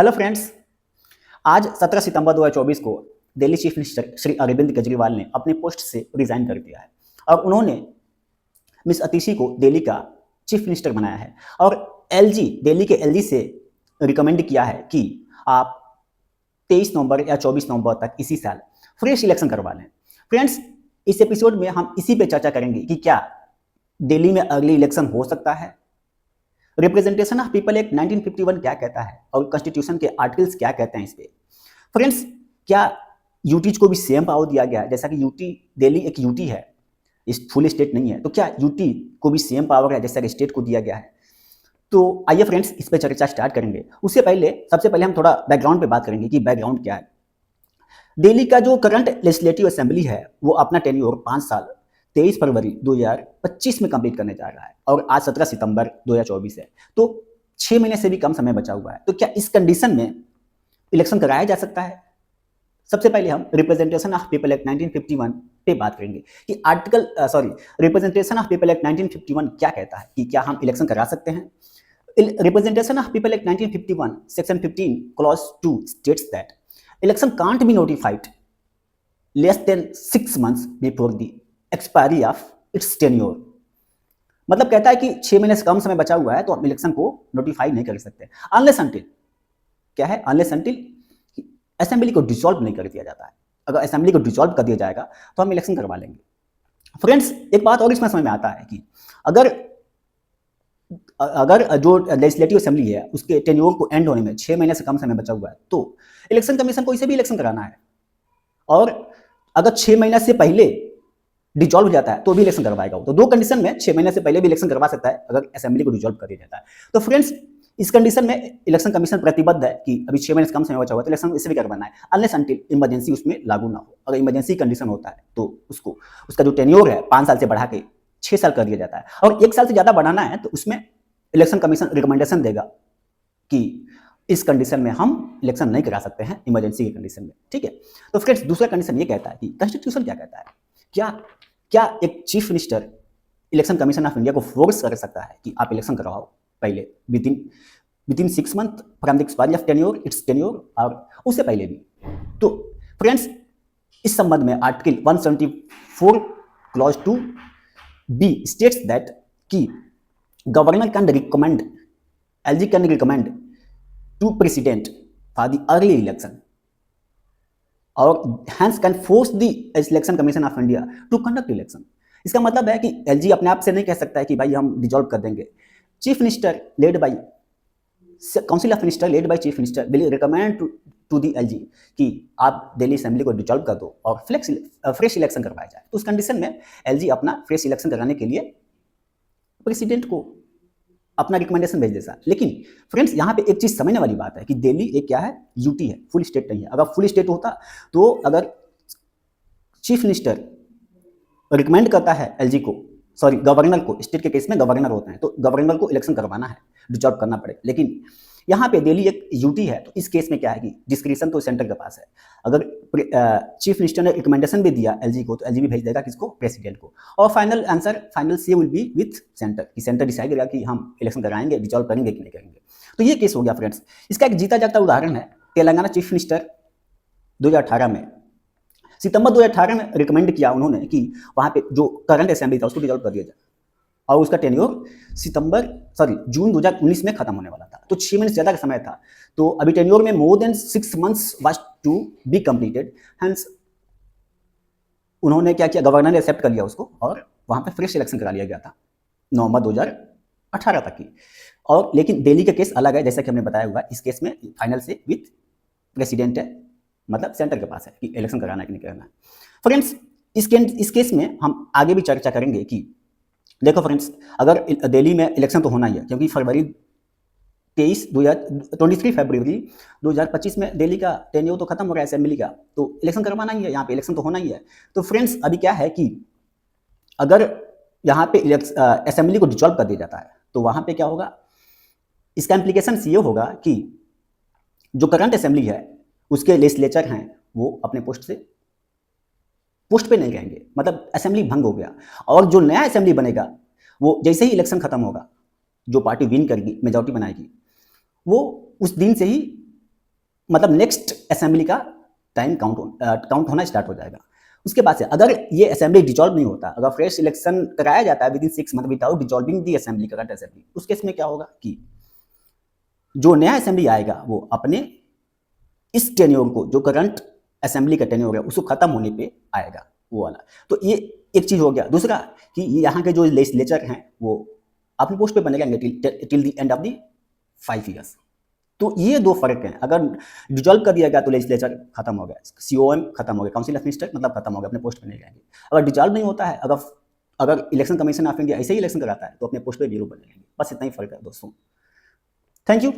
Hello friends. आज 17 सितंबर 2024 को Delhi chief minister Shri Arvind Kejriwal ने अपने पोस्ट से रिजाइन कर दिया है और उन्होंने मिस अतिशी को दिल्ली का चीफ मिनिस्टर बनाया है और दिल्ली के एलजी से रिकमेंड किया है कि आप 23 नवंबर या 24 नवंबर तक इसी साल फ्रेश इलेक्शन करवा लें। फ्रेंड्स, इस एपिसोड में हम इसी पे चर्चा करेंगे कि क्या दिल्ली में अर्ली इलेक्शन हो सकता है, रिप्रेजेंटेशन ऑफ पीपल एक्ट 1951 क्या कहता है और कॉन्स्टिट्यूशन के आर्टिकल्स क्या कहते हैं इस पे। फ्रेंड्स, क्या यूटीज को भी सेम पावर दिया गया है? जैसा कि दिल्ली एक यूटी है, इस फुल स्टेट नहीं है, तो क्या यूटी को भी सेम पावर है जैसा कि स्टेट को दिया गया है? तो आइए फ्रेंड्स, इस पर चर्चा स्टार्ट करेंगे। उससे पहले सबसे पहले हम थोड़ा बैकग्राउंड पे बात करेंगे कि बैकग्राउंड क्या है। दिल्ली का जो करंट लेजिस्लेटिव असेंबली है वो अपना टेन्योर 5 साल 23 फरवरी 2025 में कंप्लीट करने जा रहा है और आज 17 सितंबर 2024 है, तो 6 महीने से भी कम समय बचा हुआ है। तो क्या इस कंडीशन में इलेक्शन कराया जा सकता है? सबसे पहले हम रिप्रेजेंटेशन ऑफ पीपल एक्ट 1951 पे बात करेंगे कि रिप्रेजेंटेशन ऑफ पीपल एक्ट 1951 क्या कहता है कि क्या हम इलेक्शन करा सकते हैं। Representation of people act 1951 section 15 clause 2 states that election can't be notified less than 6 months before the expiry of its tenure। मतलब कहता है कि 6 महीने से कम समय बचा हुआ है तो हम इलेक्शन को नोटिफाई नहीं कर सकते अनलेस अंटिल, क्या है, अनलेस अंटिल असेंबली को डिसॉल्व नहीं कर दिया जाता है। अगर असेंबली को डिसॉल्व कर दिया जाएगा तो हम इलेक्शन करवा लेंगे। फ्रेंड्स, एक बात और इसमें समझ में आता है कि अगर जो लेजिस्लेटिव असेंबली है उसके टेन्योर को एंड होने में 6 महीने से कम समय बचा हुआ है तो इलेक्शन कमीशन को इसे भी इलेक्शन कराना है और अगर 6 महीने से पहले डिसॉल्व हो जाता है तो भी इलेक्शन करवाएगा। तो दो कंडीशन में 6 महीने से पहले भी इलेक्शन करवा सकता है अगर असेंबली को डिसॉल्व कर दिया जाता है। तो फ्रेंड्स, इस कंडीशन में इलेक्शन कमीशन प्रतिबद्ध है कि अभी 6 महीने से कम समय बचा हुआ है तो इलेक्शन इसे भी करवाना है अनलेस अंटिल इमरजेंसी उसमें लागू ना हो। अगर इमरजेंसी कंडीशन होता है तो उसका जो टेन्योर है 5 साल से बढ़ा के 6 साल कर दिया जाता है और 1 साल से ज्यादा बढ़ाना है तो उसमें इलेक्शन कमीशन रिकमेंडेशन देगा कि इस कंडीशन में हम इलेक्शन नहीं करा सकते हैं इमरजेंसी की कंडीशन में। ठीक है, तो फ्रेंड्स, दूसरा कंडीशन ये कहता है कि कॉन्स्टिट्यूशन क्या कहता है। क्या एक chief minister election commission of India को फोर्स कर सकता है कि आप इलेक्शन करवाओ पहले within 6 month from the expiry of its tenure और उससे पहले भी? तो फ्रेंड्स, इस संबंध में article 174 clause 2 B states that कि governor can recommend LG can recommend to president for the early election और hence can force the election commission of India to conduct election. इसका मतलब है कि एलजी अपने आप से नहीं कह सकता है कि भाई हम डिसॉल्व कर देंगे। Chief minister led by council of minister led by chief minister will recommend to the LG कि आप दिल्ली असेंबली को डिसॉल्व कर दो और फ्रेश इलेक्शन करवाया जाए। तो उस कंडीशन में एलजी अपना फ्रेश इलेक्शन कराने के लिए प्रेसिडेंट को अपना रिकमेंडेशन भेज देता। लेकिन फ्रेंड्स, यहाँ पे एक चीज समझने वाली बात है कि दिल्ली एक क्या है, यूटी है, फुल स्टेट नहीं है। अगर फुल स्टेट होता तो अगर चीफ मिनिस्टर रिकमेंड करता है एलजी को, गवर्नर को, स्टेट के केस में गवर्नर होते हैं तो गवर्नर को इलेक्शन करवाना है, डिसॉल्व करना पड़ेगा। लेकिन यहाँ पे दिल्ली एक यूटी है तो इस केस में क्या है कि डिस्क्रिप्शन तो सेंटर के पास है। अगर चीफ मिनिस्टर ने रिकमेंडेशन भी दिया एलजी को तो एलजी भी भेज देगा किसको, प्रेसिडेंट को। और फाइनल से विल बी विथ सेंटर कि सेंटर डिसाइड करेगा कि हम इलेक्शन कराएंगे, डिसॉल्व करेंगे कि नहीं करेंगे। तो ये केस हो गया फ्रेंड्स। इसका एक जीता जाता उदाहरण है तेलंगाना चीफ मिनिस्टर 2018 में, सितंबर 2018 में रिकमेंड किया उन्होंने कि वहाँ पे जो करंट असेंबली था उसको डिसॉल्व कर दिया जाए और उसका टेन्योर जून 2019 में खत्म होने वाला था। तो 6 महीने से ज्यादा का समय था। तो अभी टेन्योर में more than 6 months was to be completed. Hence उन्होंने क्या किया, गवर्नर ने एक्सेप्ट कर लिया उसको और वहां पे फ्रेश इलेक्शन करा लिया गया था नवंबर 2018 तक की। और लेकिन दिल्ली का केस अलग है, जैसा कि हमने बताया हुआ। इस केस में फाइनल से विथ प्रेसिडेंट है, मतलब सेंटर के पास है कि इलेक्शन कराना है कि नहीं कराना है। फ्रेंड्स, इस केस में हम आगे भी चर्चा करेंगे कि देखो फ्रेंड्स, अगर दिल्ली में इलेक्शन तो होना ही है क्योंकि 23 फरवरी 2025 में दिल्ली का टेन्योर तो खत्म हो रहा है असेंबली का, तो इलेक्शन करवाना ही है, यहाँ पे इलेक्शन तो होना ही है। तो फ्रेंड्स, अभी क्या है कि अगर यहाँ पे असेंबली को डिसॉल्व कर दिया जाता है तो वहाँ पे क्या होगा, इसका इम्प्लीकेशन ये होगा कि जो करंट असेंबली है उसके लेजिस्लेचर हैं वो अपने पोस्ट पे नहीं रहेंगे, मतलब असेंबली भंग हो गया। और जो नया असेंबली बनेगा वो जैसे ही इलेक्शन खत्म होगा, जो पार्टी विन करेगी, मेजॉरिटी बनाएगी, वो उस दिन से ही मतलब नेक्स्ट असेंबली का टाइम काउंट होना स्टार्ट हो जाएगा। उसके बाद से अगर ये असेंबली डिजॉल्व नहीं होता, अगर फ्रेश इलेक्शन कराया जाता है with in 6 month without dissolving the assembly, current assembly, उस केस में क्या होगा कि जो नया असेंबली आएगा वो अपने इस टेन्योर को, जो करंट असेंबली का टेन्योर है, उसको खत्म होने पे आएगा वो वाला। तो ये एक चीज हो गया। दूसरा कि यहाँ के जो लेजिस्लेचर हैं वो अपने पोस्ट पे बने रहेंगे till the end of the 5 years. तो ये दो फर्क हैं। अगर डिजॉल्व कर दिया गया तो लेजिस्लेचर खत्म हो गया, सीओएम खत्म हो गया, काउंसिल ऑफ मिनिस्टर मतलब खत्म हो गया, अपने पोस्ट पे नहीं रहेंगे। अगर डिजॉल्व नहीं होता है, अगर इलेक्शन कमीशन ऑफ इंडिया ऐसे ही इलेक्शन कराता है तो अपने पोस्ट पे जीरो बने रहेंगे। बस इतना ही फर्क है दोस्तों। Thank you.